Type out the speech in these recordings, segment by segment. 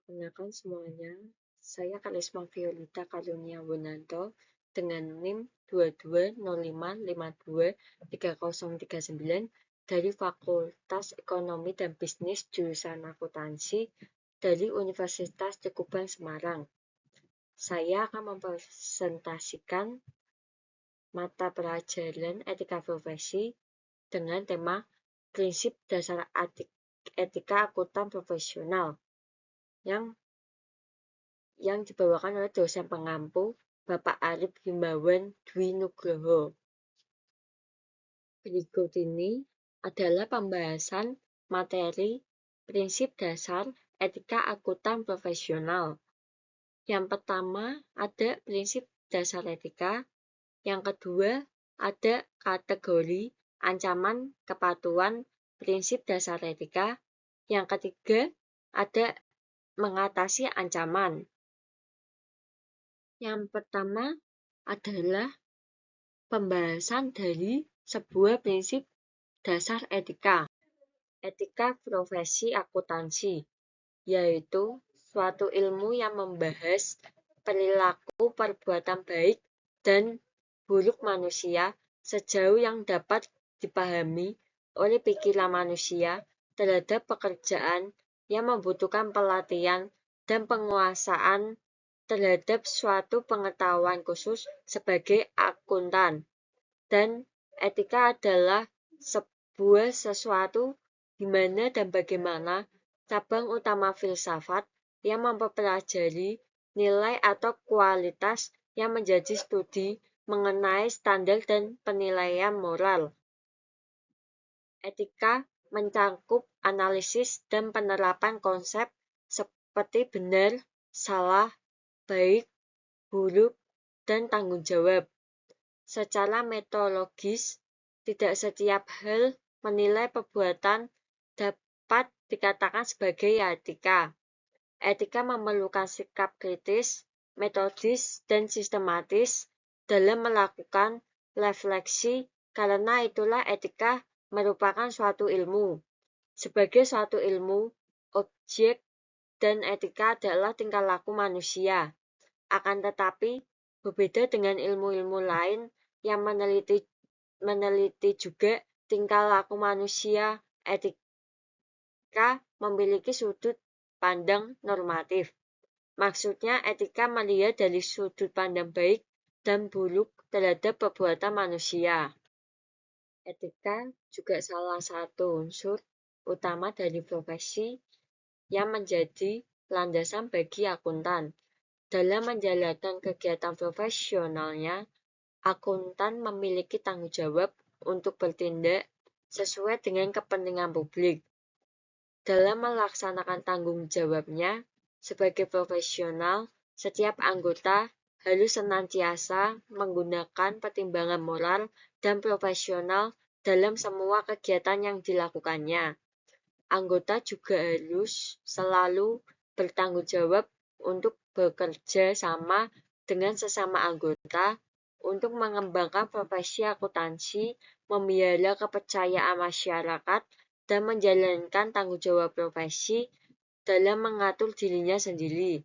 Perkenalkan semuanya, saya Karisma Violeta Karunia Wunanto dengan NIM 2205523039 dari Fakultas Ekonomi dan Bisnis jurusan Akuntansi dari Universitas Tekuban Semarang. Saya akan mempresentasikan mata pelajaran etika profesi dengan tema prinsip dasar etika akuntan profesional yang dibawakan oleh dosen pengampu Bapak Arif Himbawan Dwi Nugroho. Berikut ini adalah pembahasan materi prinsip dasar etika akuntan profesional. Yang pertama ada prinsip dasar etika, yang kedua ada kategori ancaman kepatuhan prinsip dasar etika, yang ketiga ada mengatasi ancaman. Yang pertama adalah pembahasan dari sebuah prinsip dasar etika. Etika profesi akuntansi, yaitu suatu ilmu yang membahas perilaku perbuatan baik dan buruk manusia sejauh yang dapat dipahami oleh pikiran manusia terhadap pekerjaan yang membutuhkan pelatihan dan penguasaan terhadap suatu pengetahuan khusus sebagai akuntan. Dan etika adalah sebuah sesuatu di mana dan bagaimana cabang utama filsafat yang mempelajari nilai atau kualitas yang menjadi studi mengenai standar dan penilaian moral. Etika mencakup analisis dan penerapan konsep seperti benar, salah, baik, buruk, dan tanggung jawab. Secara metodologis, tidak setiap hal menilai perbuatan dapat dikatakan sebagai etika. Etika memerlukan sikap kritis, metodis, dan sistematis dalam melakukan refleksi, karena itulah etika merupakan suatu ilmu. Sebagai suatu ilmu, objek dan etika adalah tingkah laku manusia. Akan tetapi, berbeda dengan ilmu-ilmu lain yang meneliti juga tingkah laku manusia, etika memiliki sudut pandang normatif. Maksudnya, etika melihat dari sudut pandang baik dan buruk terhadap perbuatan manusia. Etika juga salah satu unsur utama dari profesi yang menjadi landasan bagi akuntan. Dalam menjalankan kegiatan profesionalnya, akuntan memiliki tanggung jawab untuk bertindak sesuai dengan kepentingan publik. Dalam melaksanakan tanggung jawabnya sebagai profesional, setiap anggota harus senantiasa menggunakan pertimbangan moral dan profesional dalam semua kegiatan yang dilakukannya. Anggota juga harus selalu bertanggung jawab untuk bekerja sama dengan sesama anggota untuk mengembangkan profesi akuntansi, memelihara kepercayaan masyarakat, dan menjalankan tanggung jawab profesi dalam mengatur dirinya sendiri.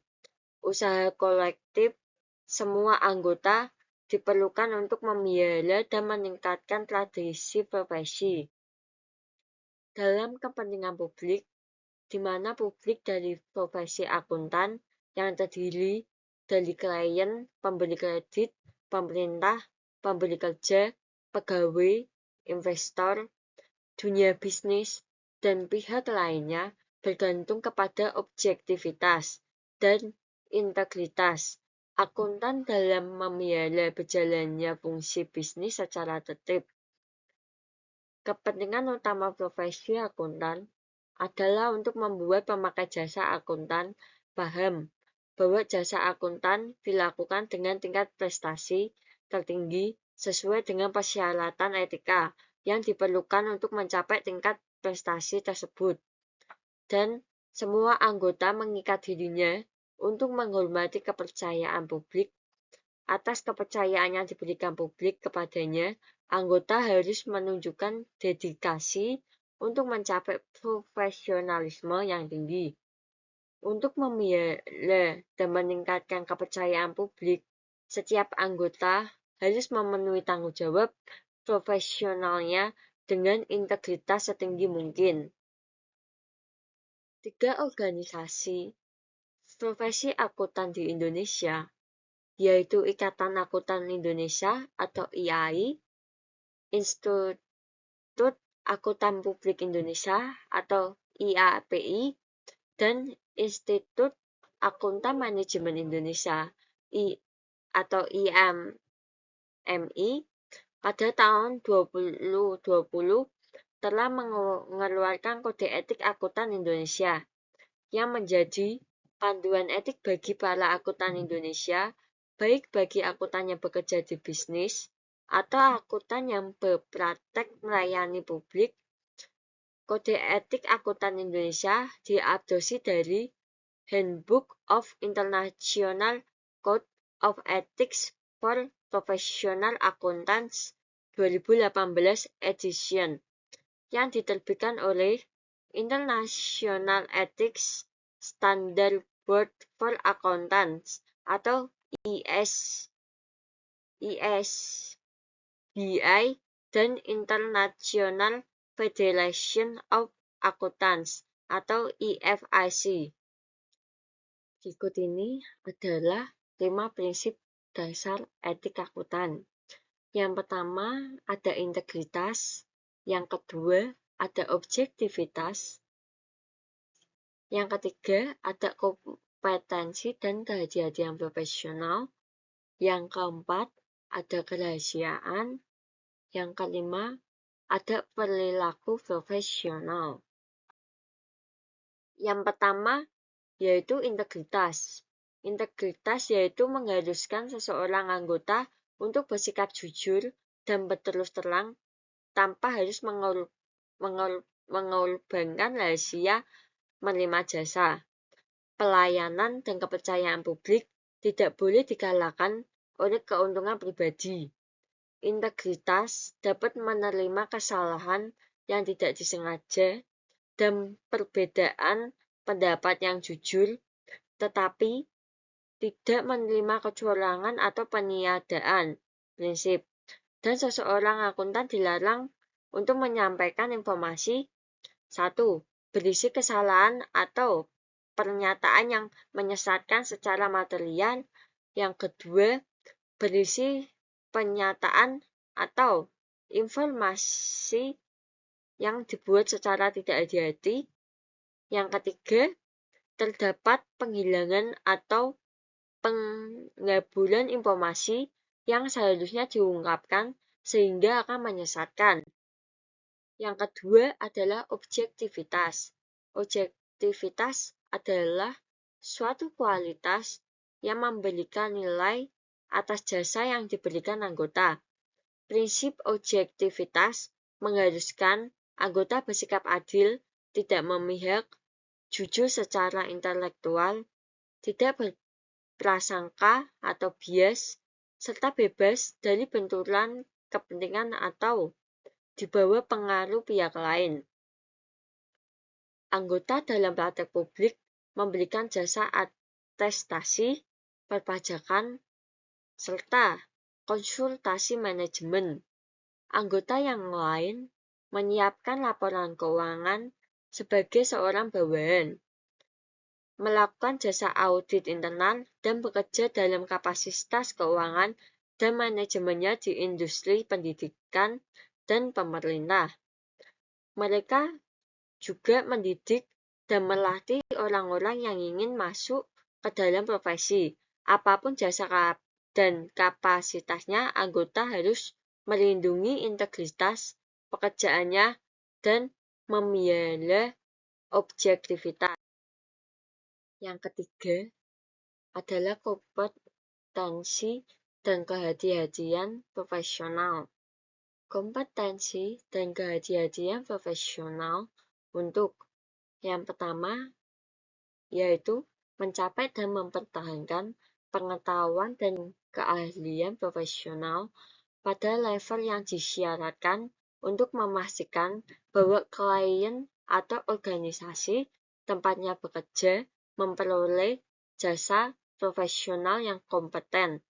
Usaha kolektif semua anggota diperlukan untuk memelihara dan meningkatkan tradisi profesi. Dalam kepentingan publik, di mana publik dari profesi akuntan yang terdiri dari klien, pemberi kredit, pemerintah, pemberi kerja, pegawai, investor, dunia bisnis, dan pihak lainnya bergantung kepada objektivitas dan integritas akuntan dalam memelihara berjalannya fungsi bisnis secara tertib. Kepentingan utama profesi akuntan adalah untuk membuat pemakai jasa akuntan paham bahwa jasa akuntan dilakukan dengan tingkat prestasi tertinggi sesuai dengan persyaratan etika yang diperlukan untuk mencapai tingkat prestasi tersebut. Dan semua anggota mengikat dirinya untuk menghormati kepercayaan publik. Atas kepercayaan yang diberikan publik kepadanya, anggota harus menunjukkan dedikasi untuk mencapai profesionalisme yang tinggi. Untuk memelihara dan meningkatkan kepercayaan publik, setiap anggota harus memenuhi tanggung jawab profesionalnya dengan integritas setinggi mungkin. 3 organisasi profesi akuntan di Indonesia, yaitu Ikatan Akuntan Indonesia atau IAI, Institut Akuntan Publik Indonesia atau IAPI, dan Institut Akuntan Manajemen Indonesia atau IMMI pada tahun 2020 telah mengeluarkan Kode Etik Akuntan Indonesia yang menjadi panduan etik bagi para akuntan Indonesia, baik bagi akuntan yang bekerja di bisnis atau akuntan yang berpraktek melayani publik. Kode Etik Akuntan Indonesia diadopsi dari Handbook of International Code of Ethics for Professional Accountants 2018 edition yang diterbitkan oleh International Ethics Standard Board for Accountants atau ISBI dan International Federation of Accountants atau IFAC. Berikut ini adalah 5 prinsip dasar etik akuntan. Yang pertama ada integritas, yang kedua ada objektivitas, yang ketiga ada kompetensi dan kehati-hatian profesional, yang keempat ada kerahasiaan, yang kelima ada perilaku profesional. Yang pertama yaitu integritas. Integritas yaitu mengharuskan seseorang anggota untuk bersikap jujur dan berterus terang tanpa harus mengorbankan rahasia menerima jasa. Pelayanan dan kepercayaan publik tidak boleh dikalahkan oleh keuntungan pribadi. Integritas dapat menerima kesalahan yang tidak disengaja dan perbedaan pendapat yang jujur, tetapi tidak menerima kecurangan atau peniadaan prinsip. Dan seseorang akuntan dilarang untuk menyampaikan informasi 1. Berisi kesalahan atau pernyataan yang menyesatkan secara material. Yang kedua, berisi pernyataan atau informasi yang dibuat secara tidak hati-hati. Yang ketiga, terdapat penghilangan atau pengabulan informasi yang seharusnya diungkapkan sehingga akan menyesatkan. Yang kedua adalah objektivitas. Objektivitas adalah suatu kualitas yang memberikan nilai atas jasa yang diberikan anggota. Prinsip objektivitas mengharuskan anggota bersikap adil, tidak memihak, jujur secara intelektual, tidak berprasangka atau bias, serta bebas dari benturan kepentingan atau di bawah pengaruh pihak lain. Anggota dalam praktek publik memberikan jasa atestasi, perpajakan, serta konsultasi manajemen. Anggota yang lain menyiapkan laporan keuangan sebagai seorang bawahan, melakukan jasa audit internal, dan bekerja dalam kapasitas keuangan dan manajemennya di industri pendidikan dan pemerintah. Mereka juga mendidik dan melatih orang-orang yang ingin masuk ke dalam profesi. Apapun jasa dan kapasitasnya, anggota harus melindungi integritas pekerjaannya dan memelihara objektivitas. Yang ketiga adalah kompetensi dan kehati-hatian profesional. Kompetensi dan kehati-hatian profesional untuk yang pertama yaitu mencapai dan mempertahankan pengetahuan dan keahlian profesional pada level yang disyaratkan untuk memastikan bahwa klien atau organisasi tempatnya bekerja memperoleh jasa profesional yang kompeten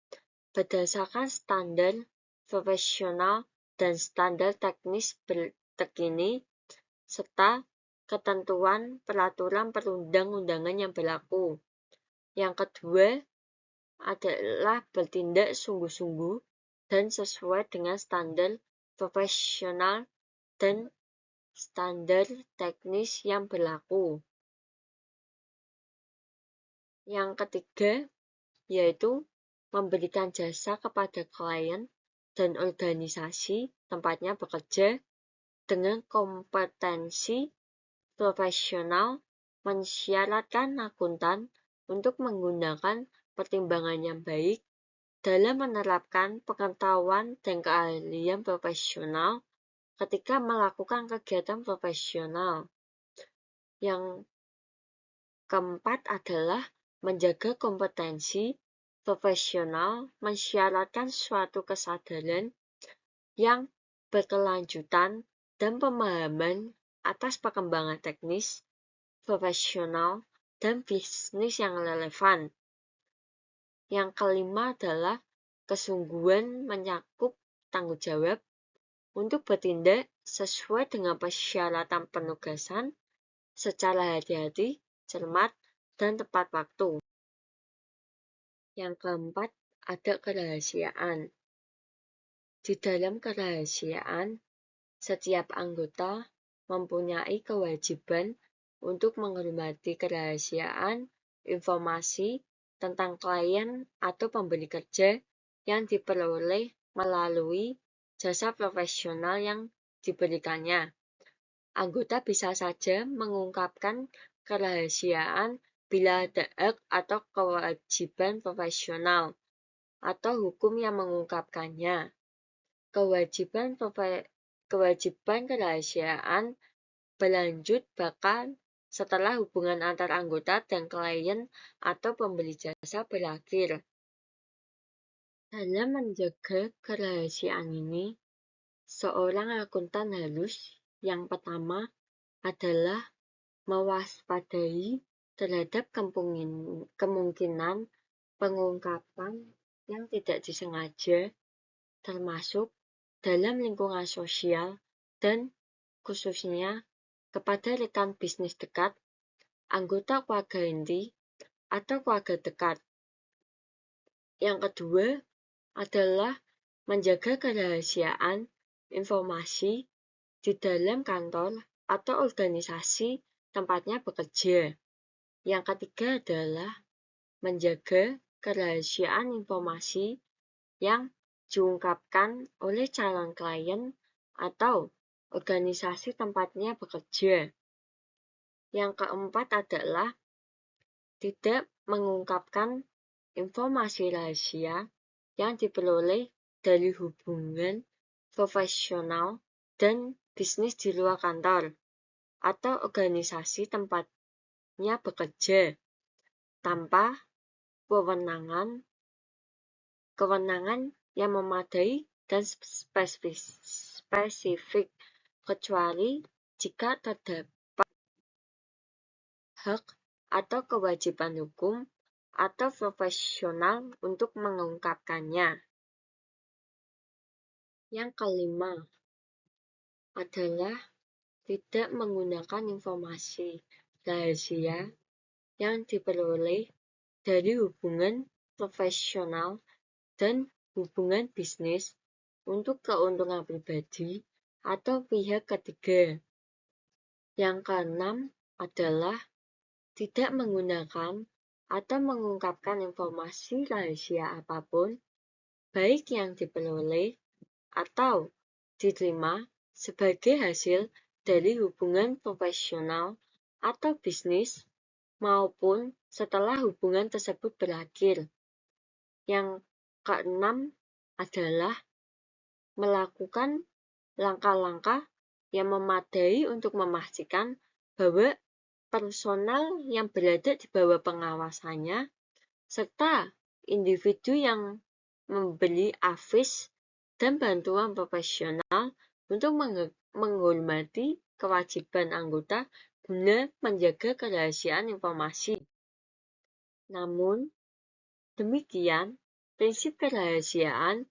berdasarkan standar profesional dan standar teknis terkini serta ketentuan peraturan perundang-undangan yang berlaku. Yang kedua adalah bertindak sungguh-sungguh dan sesuai dengan standar profesional dan standar teknis yang berlaku. Yang ketiga yaitu memberikan jasa kepada klien dan organisasi tempatnya bekerja dengan kompetensi profesional, mensyaratkan akuntan untuk menggunakan pertimbangan yang baik dalam menerapkan pengetahuan dan keahlian profesional ketika melakukan kegiatan profesional. Yang keempat adalah menjaga kompetensi profesional, mensyaratkan suatu kesadaran yang berkelanjutan dan pemahaman atas perkembangan teknis, profesional, dan bisnis yang relevan. Yang kelima adalah kesungguhan menyakup tanggung jawab untuk bertindak sesuai dengan persyaratan penugasan secara hati-hati, cermat, dan tepat waktu. Yang keempat, ada kerahasiaan. Di dalam kerahasiaan, setiap anggota mempunyai kewajiban untuk menghormati kerahasiaan informasi tentang klien atau pemberi kerja yang diperoleh melalui jasa profesional yang diberikannya. Anggota bisa saja mengungkapkan kerahasiaan bila ada hak atau kewajiban profesional atau hukum yang mengungkapkannya. Kewajiban kerahasiaan berlanjut bahkan setelah hubungan antar anggota dan klien atau pemberi jasa berakhir. Dalam menjaga kerahasiaan ini, seorang akuntan harus yang pertama adalah mewaspadai terhadap kemungkinan pengungkapan yang tidak disengaja, termasuk dalam lingkungan sosial dan khususnya kepada rekan bisnis dekat, anggota keluarga inti, atau keluarga dekat. Yang kedua adalah menjaga kerahasiaan informasi di dalam kantor atau organisasi tempatnya bekerja. Yang ketiga adalah menjaga kerahasiaan informasi yang diungkapkan oleh calon klien atau organisasi tempatnya bekerja. Yang keempat adalah tidak mengungkapkan informasi rahasia yang diperoleh dari hubungan profesional dan bisnis di luar kantor atau organisasi tempatnya bekerja tanpa kewenangan yang memadai dan spesifik, kecuali jika terdapat hak atau kewajiban hukum atau profesional untuk mengungkapkannya. Yang kelima adalah tidak menggunakan informasi rahasia yang diperoleh dari hubungan profesional dan hubungan bisnis untuk keuntungan pribadi atau pihak ketiga. Yang keenam adalah tidak menggunakan atau mengungkapkan informasi rahasia apapun, baik yang diperoleh atau diterima sebagai hasil dari hubungan profesional atau bisnis maupun setelah hubungan tersebut berakhir. Yang keenam adalah melakukan langkah-langkah yang memadai untuk memastikan bahwa personal yang berada di bawah pengawasannya serta individu yang memberi advies dan bantuan profesional untuk menghormati kewajiban anggota guna menjaga kerahasiaan informasi. Namun, demikian, prinsip kerahasiaan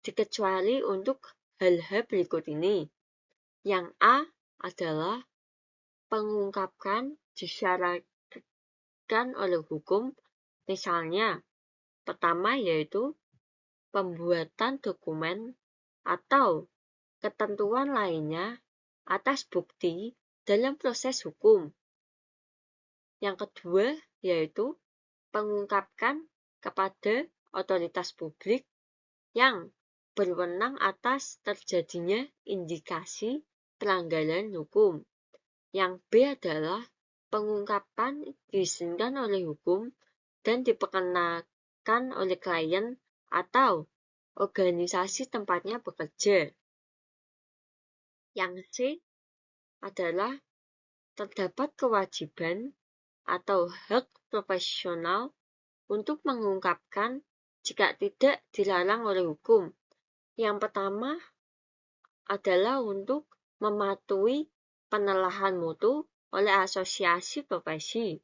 dikecuali untuk hal-hal berikut ini. Yang A adalah pengungkapkan disyaratkan oleh hukum, misalnya, pertama yaitu pembuatan dokumen atau ketentuan lainnya atas bukti dalam proses hukum. Yang kedua yaitu pengungkapkan kepada otoritas publik yang berwenang atas terjadinya indikasi pelanggaran hukum. Yang B adalah pengungkapan diizinkan oleh hukum dan diperkenakan oleh klien atau organisasi tempatnya bekerja. Yang C adalah terdapat kewajiban atau hak profesional untuk mengungkapkan jika tidak dilarang oleh hukum. Yang pertama adalah untuk mematuhi penelahan mutu oleh asosiasi profesi.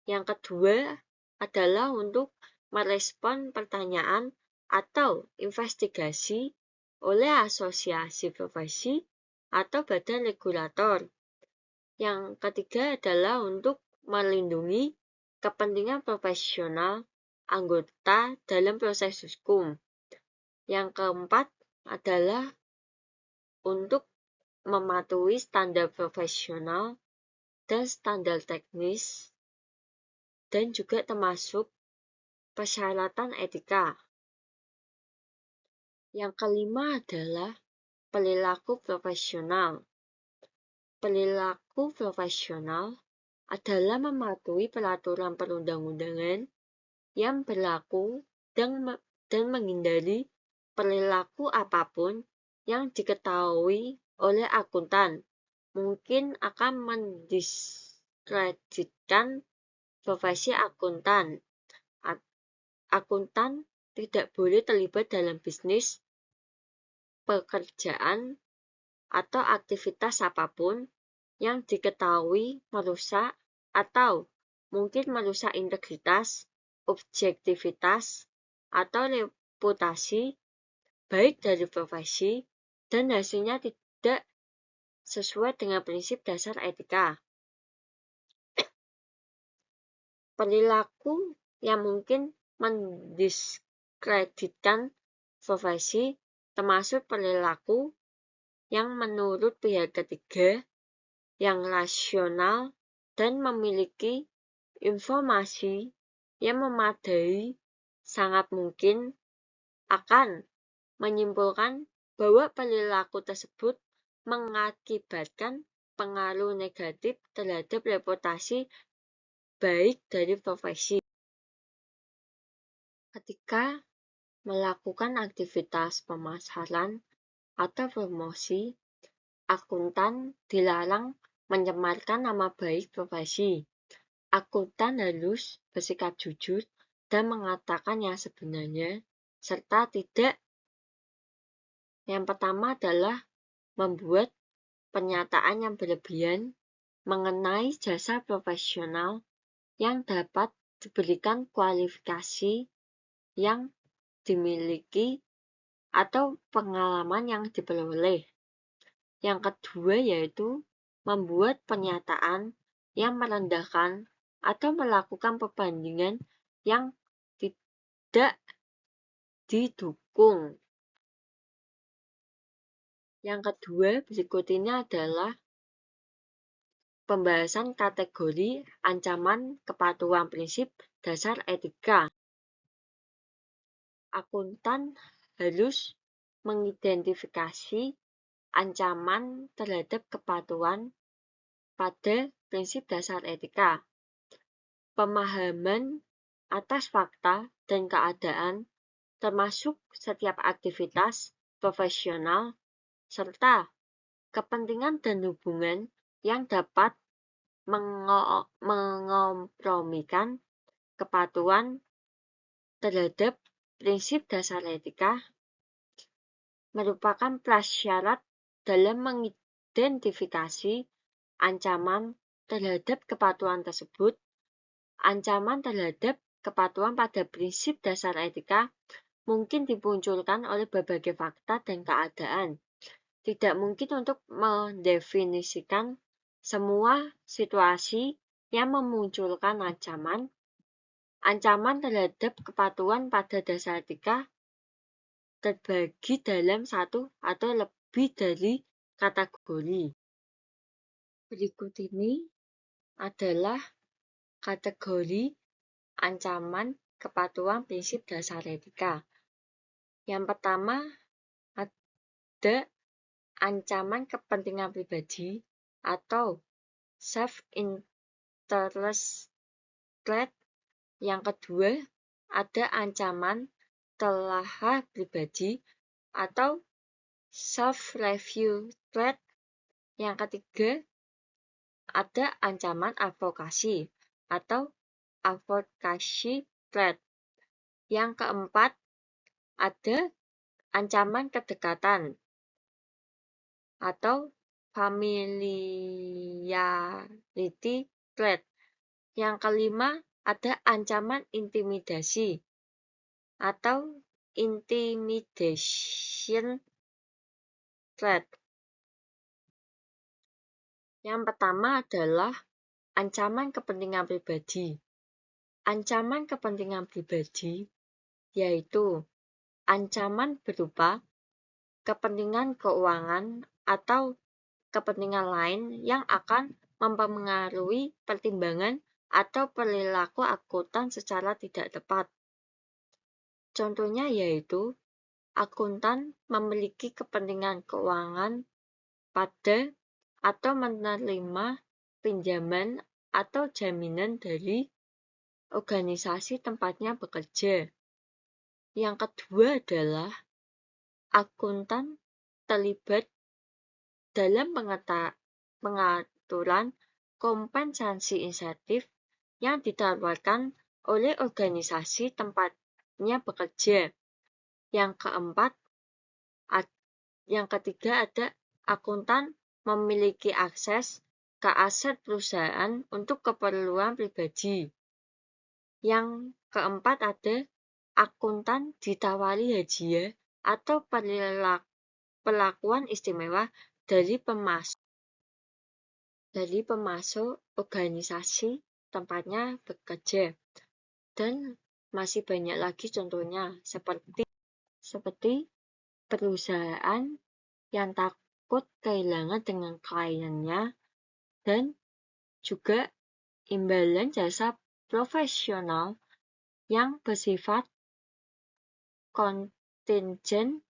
Yang kedua adalah untuk merespon pertanyaan atau investigasi oleh asosiasi profesi atau badan regulator. Yang ketiga adalah untuk melindungi kepentingan profesional anggota dalam proses hukum. Yang keempat adalah untuk mematuhi standar profesional dan standar teknis, dan juga termasuk persyaratan etika. Yang kelima adalah perilaku profesional. Perilaku profesional adalah mematuhi peraturan perundang-undangan yang berlaku dan menghindari perilaku apapun yang diketahui oleh akuntan mungkin akan mendiskreditkan profesi akuntan. Akuntan tidak boleh terlibat dalam bisnis, pekerjaan, atau aktivitas apapun yang diketahui merusak atau mungkin merusak integritas, objektivitas, atau reputasi baik dari profesi dan hasilnya tidak sesuai dengan prinsip dasar etika. Perilaku yang mungkin mendiskreditkan profesi termasuk perilaku yang menurut pihak ketiga yang rasional dan memiliki informasi yang memadai sangat mungkin akan menyimpulkan bahwa perilaku tersebut mengakibatkan pengaruh negatif terhadap reputasi baik dari profesi. Ketika melakukan aktivitas pemasaran atau promosi, akuntan dilarang mencemarkan nama baik profesi. Akuntan harus bersikap jujur dan mengatakan yang sebenarnya, serta tidak. Yang pertama adalah membuat pernyataan yang berlebihan mengenai jasa profesional yang dapat diberikan kualifikasi yang dimiliki atau pengalaman yang diperoleh. Yang kedua yaitu membuat pernyataan yang merendahkan atau melakukan perbandingan yang tidak didukung. Yang kedua berikut ini adalah pembahasan kategori ancaman kepatuhan prinsip dasar etika. Akuntan harus mengidentifikasi ancaman terhadap kepatuhan pada prinsip dasar etika. Pemahaman atas fakta dan keadaan termasuk setiap aktivitas profesional serta kepentingan dan hubungan yang dapat mengompromikan kepatuhan terhadap prinsip dasar etika merupakan prasyarat dalam mengidentifikasi ancaman terhadap kepatuhan tersebut Ancaman terhadap kepatuhan pada prinsip dasar etika mungkin dimunculkan oleh berbagai fakta dan keadaan. Tidak mungkin untuk mendefinisikan semua situasi yang memunculkan ancaman. Ancaman terhadap kepatuhan pada dasar etika terbagi dalam satu atau lebih dari kategori. Berikut ini adalah kategori ancaman kepatuhan prinsip dasar etika. Yang pertama ada ancaman kepentingan pribadi atau self-interest threat. Yang kedua ada ancaman telah pribadi atau self-review threat. Yang ketiga ada ancaman advokasi atau advocacy threat. Yang keempat ada ancaman kedekatan atau familiarity threat. Yang kelima ada ancaman intimidasi atau intimidation threat. Yang pertama adalah ancaman kepentingan pribadi. Ancaman kepentingan pribadi yaitu ancaman berupa kepentingan keuangan atau kepentingan lain yang akan mempengaruhi pertimbangan atau perilaku akuntan secara tidak tepat. Contohnya yaitu akuntan memiliki kepentingan keuangan pada atau menerima pinjaman atau jaminan dari organisasi tempatnya bekerja. Yang kedua adalah akuntan terlibat dalam pengaturan kompensasi insentif yang ditawarkan oleh organisasi tempatnya bekerja. Yang ketiga ada akuntan memiliki akses ke aset perusahaan untuk keperluan pribadi. Yang keempat ada akuntan ditawari hadiah atau perlakuan istimewa dari pemasok organisasi tempatnya bekerja. Dan masih banyak lagi contohnya seperti perusahaan yang takut kehilangan dengan kliennya dan juga imbalan jasa profesional yang bersifat kontingent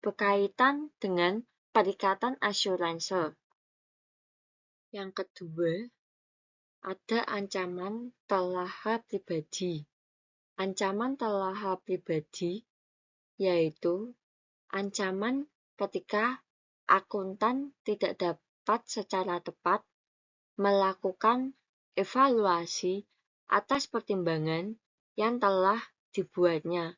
berkaitan dengan perikatan asuransi. Yang kedua, ada ancaman telah pribadi. Ancaman telah pribadi yaitu ancaman ketika akuntan tidak dapat secara tepat melakukan evaluasi atas pertimbangan yang telah dibuatnya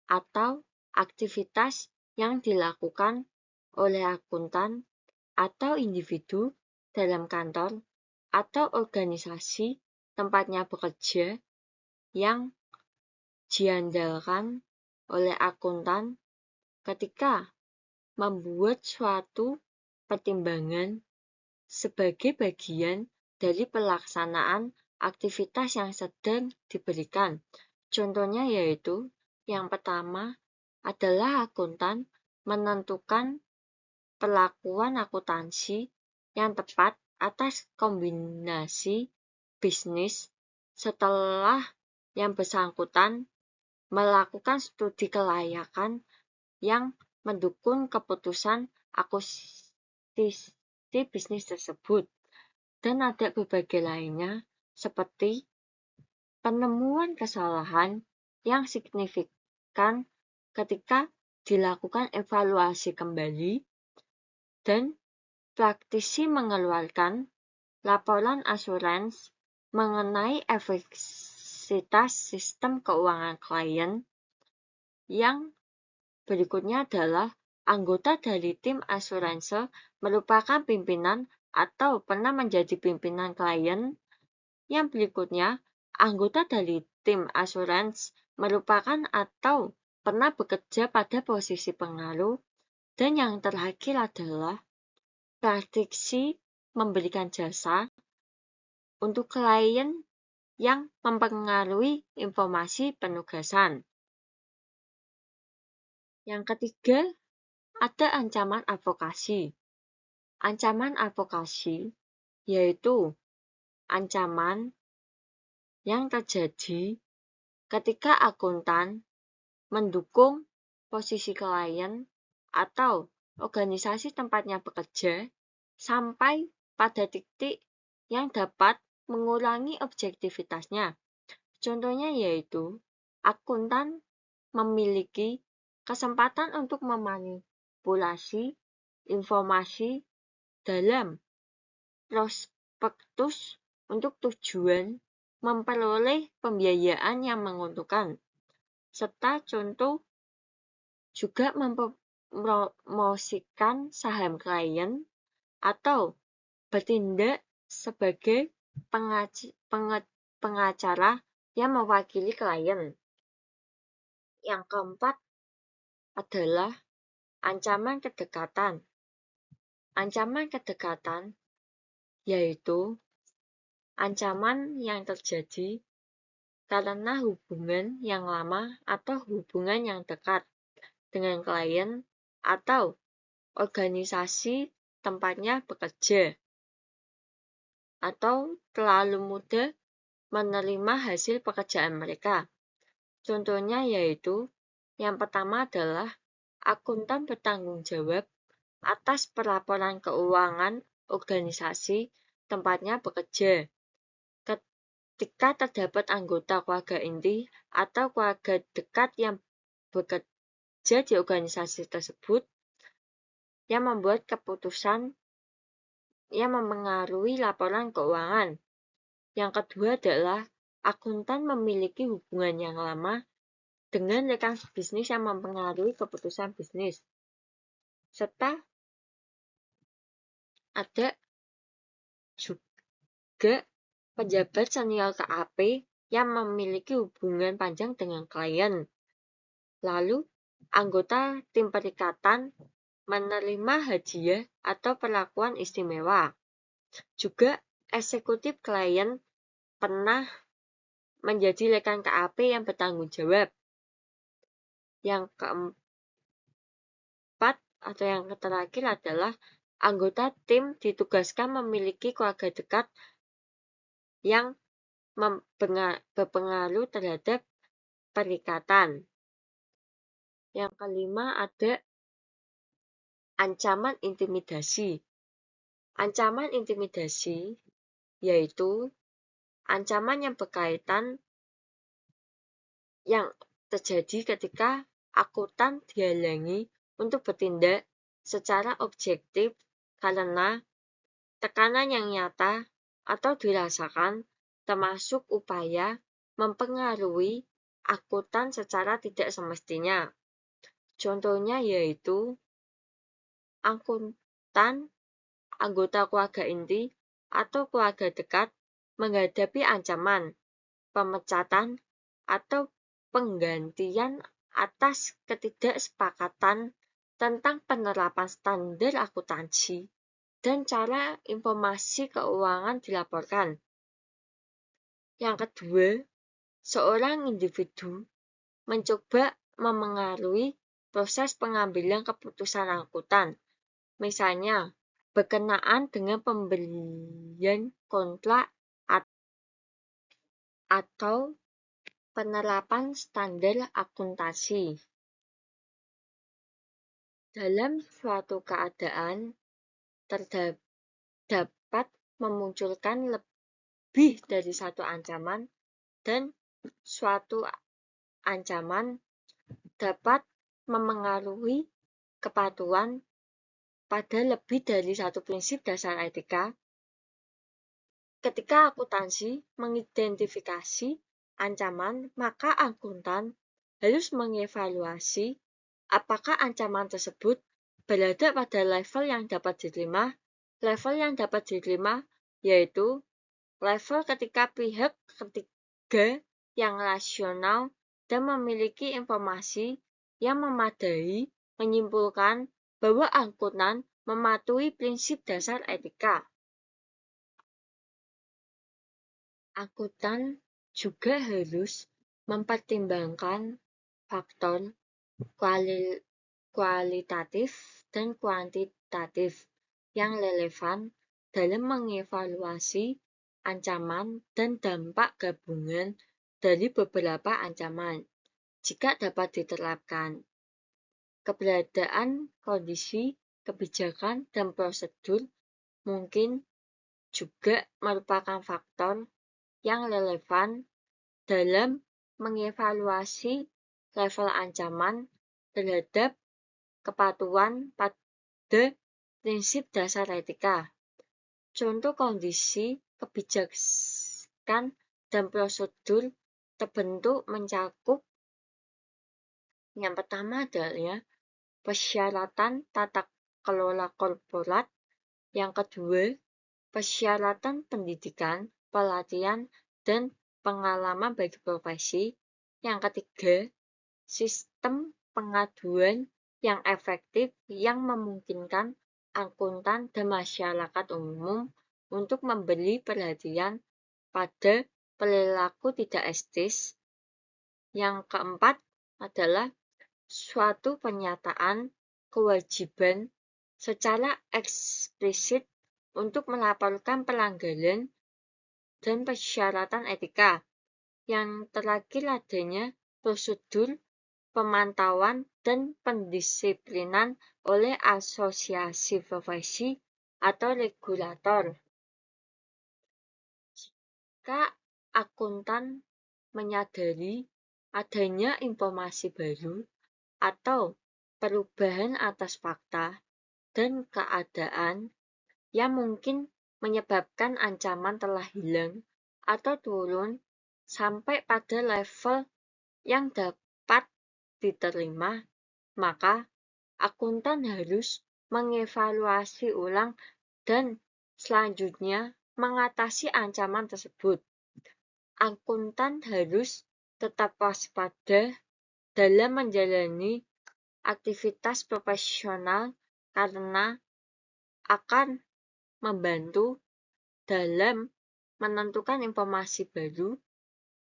atau aktivitas yang dilakukan oleh akuntan atau individu dalam kantor atau organisasi tempatnya bekerja yang diandalkan oleh akuntan ketika membuat suatu pertimbangan sebagai bagian dari pelaksanaan aktivitas yang sedang diberikan. Contohnya yaitu yang pertama adalah akuntan menentukan perlakuan akuntansi yang tepat atas kombinasi bisnis setelah yang bersangkutan melakukan studi kelayakan yang mendukung keputusan akuisisi bisnis tersebut. Dan ada berbagai lainnya seperti penemuan kesalahan yang signifikan ketika dilakukan evaluasi kembali dan praktisi mengeluarkan laporan asuransi mengenai efektivitas sistem keuangan klien. Yang berikutnya adalah anggota dari tim asuransi merupakan pimpinan atau pernah menjadi pimpinan klien. Yang berikutnya anggota dari tim asuransi merupakan atau pernah bekerja pada posisi pengaruh, dan yang terakhir adalah praktisi memberikan jasa untuk klien yang mempengaruhi informasi penugasan. Yang ketiga, ada ancaman advokasi. Ancaman advokasi yaitu ancaman yang terjadi ketika akuntan mendukung posisi klien atau organisasi tempatnya bekerja sampai pada titik yang dapat mengurangi objektivitasnya. Contohnya yaitu akuntan memiliki kesempatan untuk memanipulasi informasi dalam prospektus untuk tujuan memperoleh pembiayaan yang menguntungkan, serta contoh juga mempromosikan saham klien atau bertindak sebagai pengacara yang mewakili klien. Yang keempat adalah ancaman kedekatan. Ancaman kedekatan yaitu ancaman yang terjadi karena hubungan yang lama atau hubungan yang dekat dengan klien atau organisasi tempatnya bekerja, atau terlalu mudah menerima hasil pekerjaan mereka. Contohnya yaitu, yang pertama adalah akuntan bertanggung jawab atas pelaporan keuangan organisasi tempatnya bekerja. Ketika terdapat anggota keluarga inti atau keluarga dekat yang bekerja di organisasi tersebut yang membuat keputusan yang mempengaruhi laporan keuangan. Yang kedua adalah akuntan memiliki hubungan yang lama dengan rekan bisnis yang mempengaruhi keputusan bisnis. Serta ada juga pejabat senior KAP yang memiliki hubungan panjang dengan klien. Lalu, anggota tim perikatan menerima hadiah atau perlakuan istimewa. Juga, eksekutif klien pernah menjadi rekan KAP yang bertanggung jawab. Yang keempat atau yang terakhir adalah anggota tim ditugaskan memiliki keluarga dekat yang berpengaruh terhadap perikatan. Yang kelima ada ancaman intimidasi. Ancaman intimidasi yaitu ancaman yang berkaitan yang terjadi ketika akuntan dihalangi untuk bertindak secara objektif karena tekanan yang nyata atau dirasakan, termasuk upaya mempengaruhi akuntan secara tidak semestinya. Contohnya yaitu akuntan, anggota keluarga inti, atau keluarga dekat menghadapi ancaman, pemecatan, atau penggantian atas ketidaksepakatan tentang penerapan standar akuntansi dan cara informasi keuangan dilaporkan. Yang kedua, seorang individu mencoba memengaruhi proses pengambilan keputusan akuntan, misalnya berkenaan dengan pembelian kontrak atau penerapan standar akuntansi. Dalam suatu keadaan dapat memunculkan lebih dari satu ancaman, dan suatu ancaman dapat memengaruhi kepatuhan pada lebih dari satu prinsip dasar etika. Ketika akuntansi mengidentifikasi ancaman, maka akuntan harus mengevaluasi apakah ancaman tersebut berada pada level yang dapat diterima. Level yang dapat diterima yaitu level ketika pihak ketiga, yang rasional dan memiliki informasi yang memadai, menyimpulkan bahwa akuntan mematuhi prinsip dasar etika. Akuntan juga harus mempertimbangkan faktor kualitatif dan kuantitatif yang relevan dalam mengevaluasi ancaman dan dampak gabungan dari beberapa ancaman. Jika dapat diterapkan, keberadaan kondisi, kebijakan, dan prosedur mungkin juga merupakan faktor yang relevan dalam mengevaluasi level ancaman terhadap kepatuhan pada prinsip dasar etika. Contoh kondisi, kebijakan, dan prosedur terbentuk mencakup yang pertama adalah persyaratan tata kelola korporat, yang kedua persyaratan pendidikan, pelatihan, dan pengalaman bagi profesi, yang ketiga sistem pengaduan yang efektif yang memungkinkan akuntan dan masyarakat umum untuk memberi perhatian pada perilaku tidak etis. Yang keempat adalah suatu pernyataan kewajiban secara eksplisit untuk melaporkan pelanggaran dan persyaratan etika. Yang terakhir adanya prosedur pemantauan dan pendisiplinan oleh asosiasi profesi atau regulator. Jika akuntan menyadari adanya informasi baru atau perubahan atas fakta dan keadaan yang mungkin menyebabkan ancaman telah hilang atau turun sampai pada level yang dapat diterima, maka akuntan harus mengevaluasi ulang dan selanjutnya mengatasi ancaman tersebut. Akuntan harus tetap waspada dalam menjalani aktivitas profesional karena akan membantu dalam menentukan informasi baru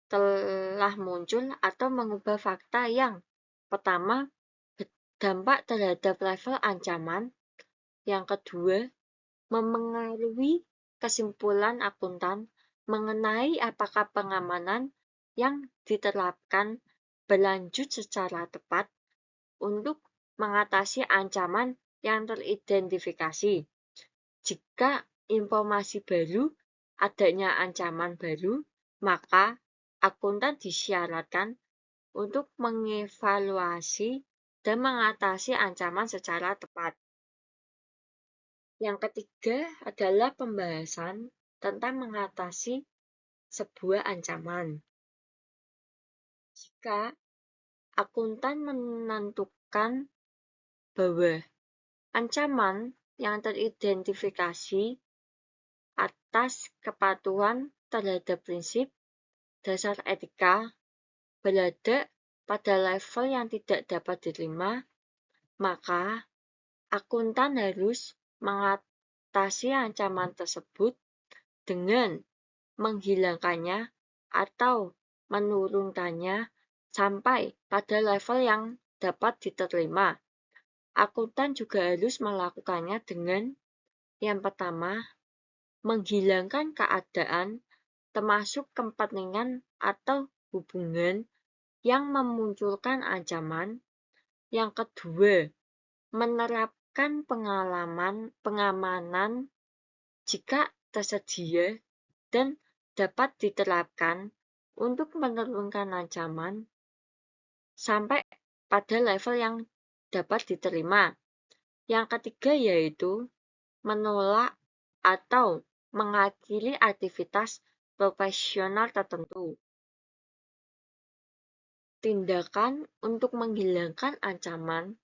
telah muncul atau mengubah fakta yang pertama berdampak terhadap level ancaman, yang kedua memengaruhi kesimpulan akuntan mengenai apakah pengamanan yang diterapkan berlanjut secara tepat untuk mengatasi ancaman yang teridentifikasi. Jika informasi baru, adanya ancaman baru, maka akuntan disyaratkan untuk mengevaluasi dan mengatasi ancaman secara tepat. Yang ketiga adalah pembahasan tentang mengatasi sebuah ancaman. Jika akuntan menentukan bahwa ancaman yang teridentifikasi atas kepatuhan terhadap prinsip dasar etika berada pada level yang tidak dapat diterima, maka akuntan harus mengatasi ancaman tersebut dengan menghilangkannya atau menurunkannya sampai pada level yang dapat diterima. Akuntan juga harus melakukannya dengan yang pertama, menghilangkan keadaan termasuk kepentingan atau hubungan yang memunculkan ancaman. Yang kedua, menerapkan pengamanan jika tersedia dan dapat diterapkan untuk menurunkan ancaman sampai pada level yang dapat diterima. Yang ketiga yaitu menolak atau mengakhiri aktivitas profesional tertentu. Tindakan untuk menghilangkan ancaman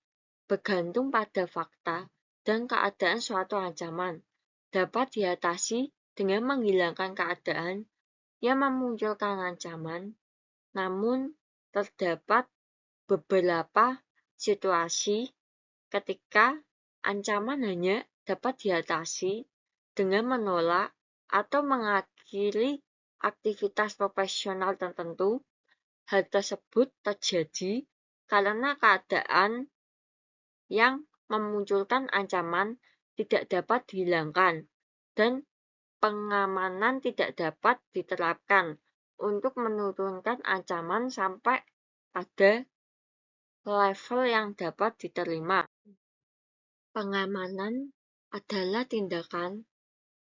bergantung pada fakta dan keadaan suatu ancaman. Dapat diatasi dengan menghilangkan keadaan yang memunculkan ancaman, namun terdapat beberapa situasi ketika ancaman hanya dapat diatasi dengan menolak atau mengakhiri aktivitas profesional tertentu. Hal tersebut terjadi karena keadaan yang memunculkan ancaman tidak dapat dihilangkan dan pengamanan tidak dapat diterapkan untuk menurunkan ancaman sampai pada level yang dapat diterima. Pengamanan adalah tindakan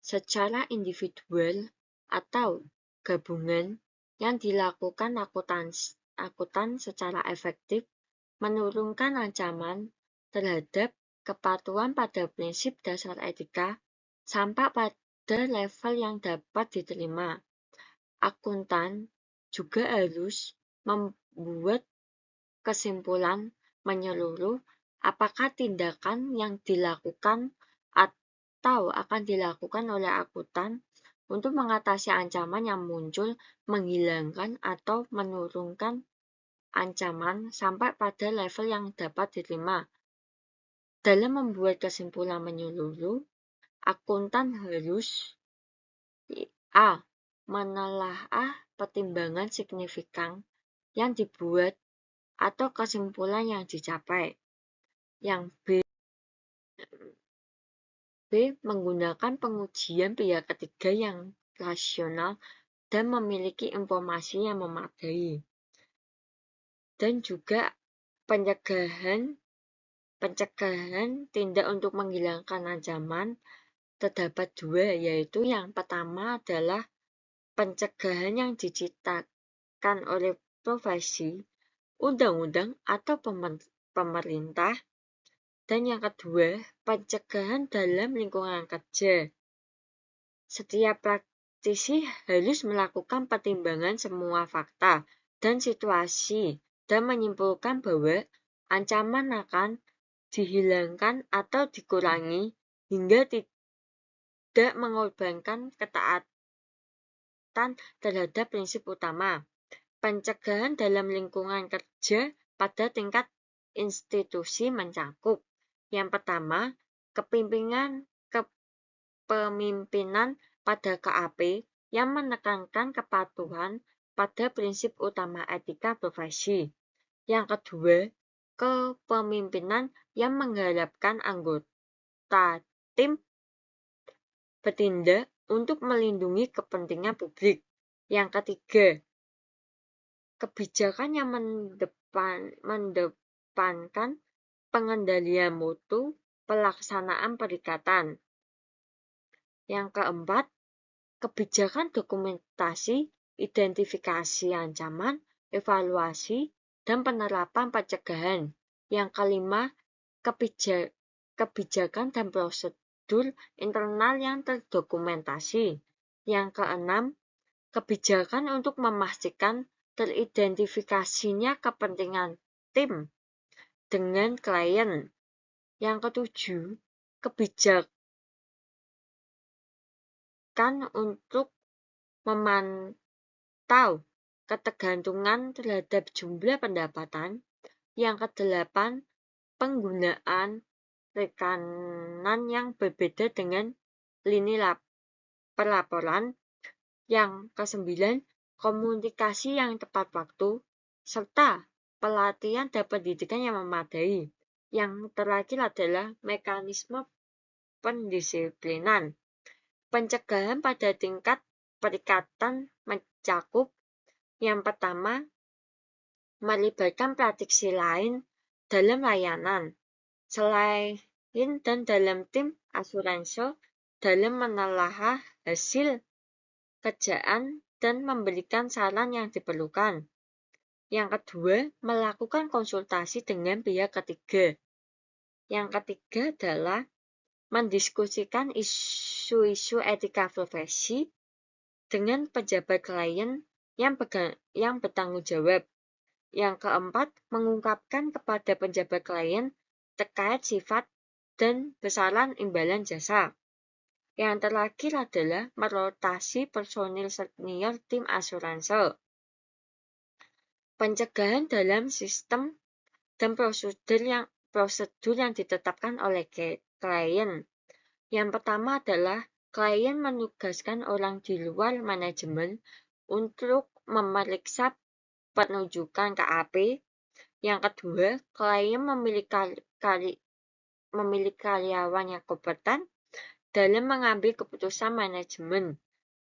secara individual atau gabungan yang dilakukan akuntan secara efektif menurunkan ancaman terhadap kepatuhan pada prinsip dasar etika sampai pada level yang dapat diterima. Akuntan juga harus membuat kesimpulan menyeluruh apakah tindakan yang dilakukan atau akan dilakukan oleh akuntan untuk mengatasi ancaman yang muncul, menghilangkan atau menurunkan ancaman sampai pada level yang dapat diterima. Dalam membuat kesimpulan menyeluruh, akuntan harus A. Menelaah pertimbangan signifikan yang dibuat atau kesimpulan yang dicapai. Yang B. Menggunakan pengujian pihak ketiga yang rasional dan memiliki informasi yang memadai. Dan juga pencegahan tindak untuk menghilangkan ancaman terdapat dua, yaitu yang pertama adalah pencegahan yang diciptakan oleh profesi, undang-undang, atau pemerintah. Dan yang kedua, pencegahan dalam lingkungan kerja. Setiap praktisi harus melakukan pertimbangan semua fakta dan situasi dan menyimpulkan bahwa ancaman akan dihilangkan atau dikurangi hingga tidak mengorbankan ketaatan terhadap prinsip utama. Pencegahan dalam lingkungan kerja pada tingkat institusi mencakup yang pertama, kepemimpinan pada KAP yang menekankan kepatuhan pada prinsip utama etika profesi. Yang kedua, kepemimpinan yang mengharapkan anggota tim bertindak untuk melindungi kepentingan publik. Yang ketiga, kebijakan yang mendepankan pengendalian mutu pelaksanaan perikatan. Yang keempat, kebijakan dokumentasi, identifikasi ancaman, evaluasi, dan penerapan pencegahan. Yang kelima, kebijakan dan prosedur internal yang terdokumentasi. Yang keenam, kebijakan untuk memastikan teridentifikasinya kepentingan tim dengan klien. Yang ketujuh, kebijakan untuk memantau ketergantungan terhadap jumlah pendapatan. Yang kedelapan, penggunaan rekanan yang berbeda dengan lini pelaporan. Yang kesembilan, komunikasi yang tepat waktu, serta pelatihan dan pendidikan yang memadai. Yang terakhir adalah mekanisme pendisiplinan. Pencegahan pada tingkat perikatan mencakup yang pertama, melibatkan praktisi lain dalam layanan, selain dan dalam tim asuransi dalam menelaah hasil kerjaan dan memberikan saran yang diperlukan. Yang kedua, melakukan konsultasi dengan pihak ketiga. Yang ketiga adalah mendiskusikan isu-isu etika profesi dengan pejabat klien yang bertanggung jawab. Yang keempat, mengungkapkan kepada pejabat klien terkait sifat dan besaran imbalan jasa. Yang terakhir adalah merotasi personil senior tim asuransi. Pencegahan dalam sistem dan prosedur yang ditetapkan oleh klien. Yang pertama adalah klien menugaskan orang di luar manajemen untuk memeriksa penunjukan KAP. Yang kedua, klien memilih karyawan yang kompeten dalam mengambil keputusan manajemen.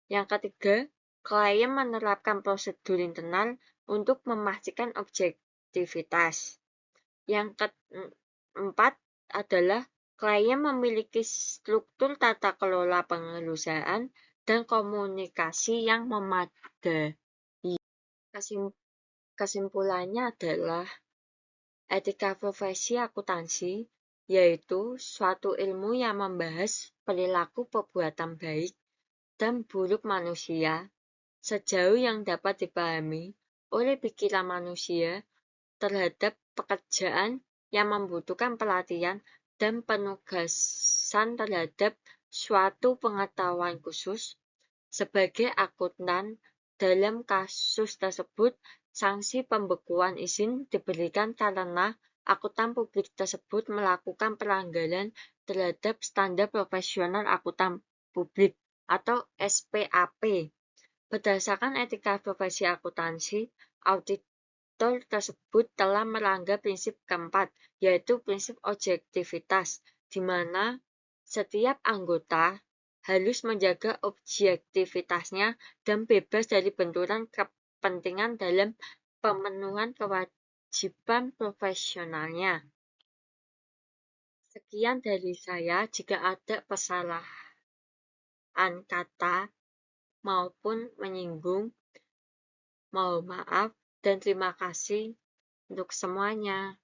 Yang ketiga, klien menerapkan prosedur internal untuk memastikan objektivitas. Yang keempat adalah klien memiliki struktur tata kelola perusahaan dan komunikasi yang memadai. Kesimpulannya adalah etika profesi akuntansi yaitu suatu ilmu yang membahas perilaku perbuatan baik dan buruk manusia sejauh yang dapat dipahami oleh pikiran manusia terhadap pekerjaan yang membutuhkan pelatihan dan penugasan terhadap suatu pengetahuan khusus. Sebagai akuntan, dalam kasus tersebut, sanksi pembekuan izin diberikan karena akuntan publik tersebut melakukan pelanggaran terhadap standar profesional akuntan publik atau SPAP. Berdasarkan etika profesi akuntansi, auditor tersebut telah melanggar prinsip keempat, yaitu prinsip objektivitas, di mana setiap anggota harus menjaga objektivitasnya dan bebas dari benturan kepentingan dalam pemenuhan kewajiban profesionalnya. Sekian dari saya. Jika ada kesalahan kata maupun menyinggung, mohon maaf dan terima kasih untuk semuanya.